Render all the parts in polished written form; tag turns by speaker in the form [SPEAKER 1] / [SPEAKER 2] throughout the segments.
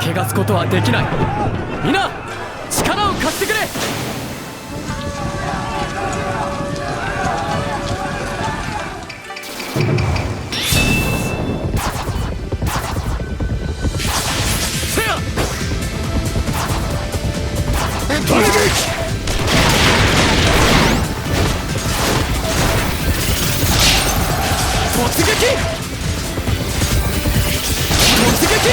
[SPEAKER 1] 汚すことはできない。皆力を貸してくれ。せや突撃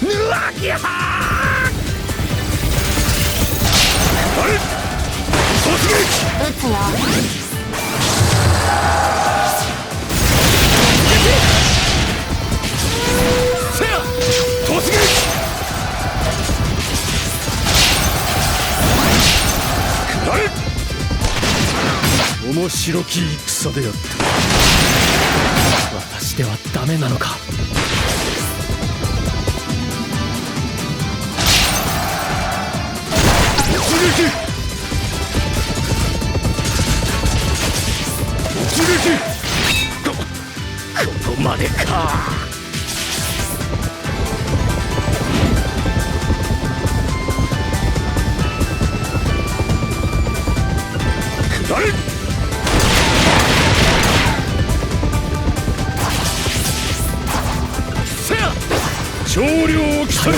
[SPEAKER 1] ぬわぎゃーあれ突撃
[SPEAKER 2] 撃つよ。
[SPEAKER 1] せや突撃あれ面白き戦であった。私ではダメなのか。突撃ここまでか。下れせや少量を来たくらい。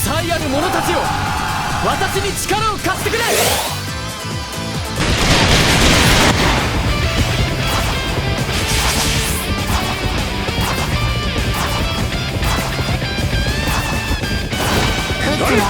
[SPEAKER 1] 才ある者たちよ、私に力を貸してくれ。
[SPEAKER 2] 撃つよ。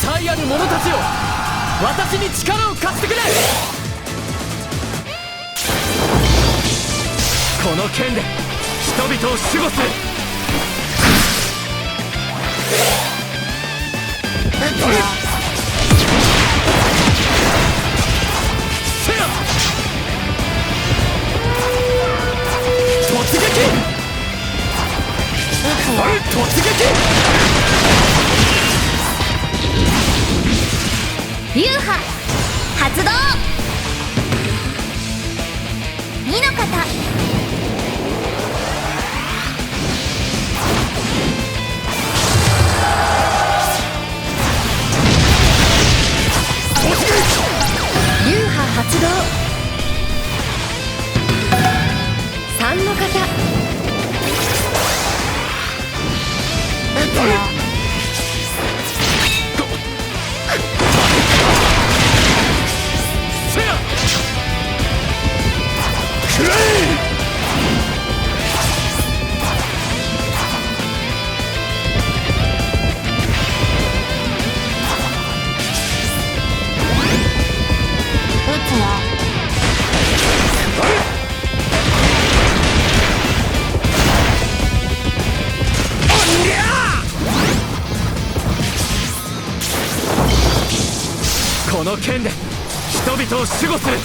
[SPEAKER 2] 才ある者たちよ、私に力を貸してくれ。この剣で人々を守護する。せや突撃突撃流派発動。二の型流派発動。三の型撃つよ。
[SPEAKER 1] この剣で人々を守護する。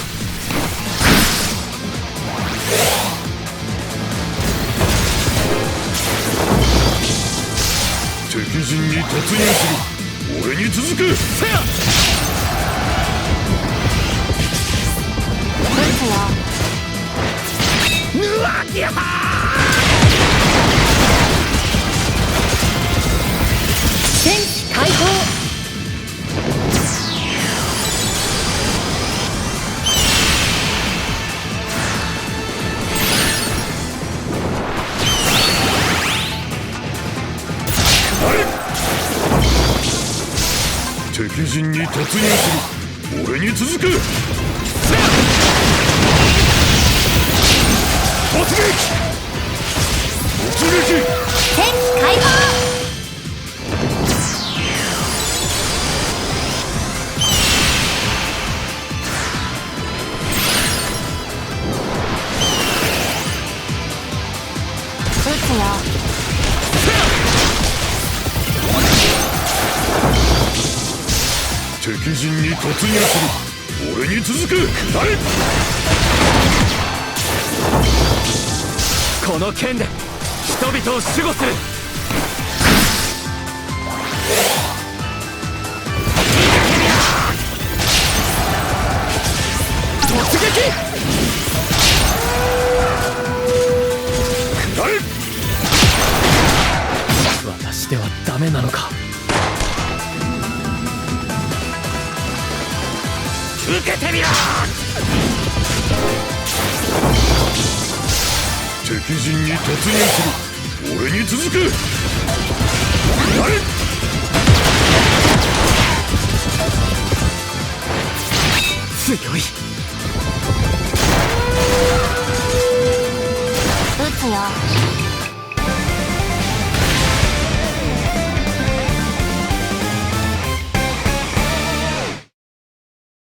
[SPEAKER 3] 敵陣に突入する。俺に続く。
[SPEAKER 1] せやぬわぎゃー
[SPEAKER 2] 戦機解放。
[SPEAKER 3] 敵陣に突入する。俺に続く。突撃。
[SPEAKER 4] 戦機開放。撃つよ。
[SPEAKER 3] 敵陣に突入する。俺に続く。下れ。
[SPEAKER 1] この剣で人々を守護する。突撃。
[SPEAKER 3] 下れ。
[SPEAKER 1] 私ではダメなのか。受けてみろ。
[SPEAKER 3] 敵陣に突入する。俺に続く。